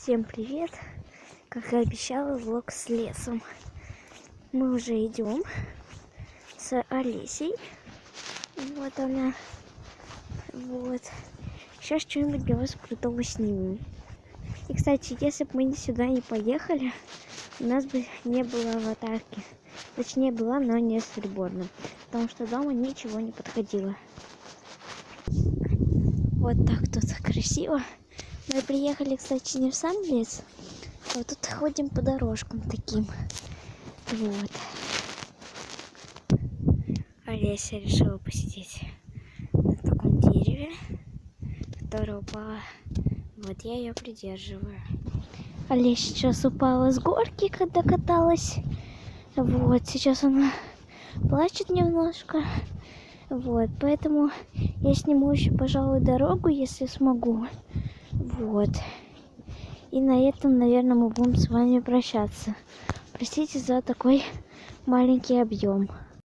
Всем привет! Как и обещала, влог с лесом. Мы уже идем с Олесей. Вот она. Вот. Сейчас что-нибудь для вас крутого снимем. И, кстати, если бы мы сюда не поехали, у нас бы не было аватарки. Точнее, была, но не с Реборном. Потому что дома ничего не подходило. Вот так тут красиво. Мы приехали, кстати, не в сам лес, а вот тут ходим по дорожкам таким. Вот. Олеся решила посидеть на таком дереве, которое упало. Вот я ее придерживаю. Олеся сейчас упала с горки, когда каталась. Вот, сейчас она плачет немножко. Вот, поэтому я сниму еще, пожалуй, дорогу, если смогу. Вот. И на этом, наверное, мы будем с вами прощаться. Простите за такой маленький объем.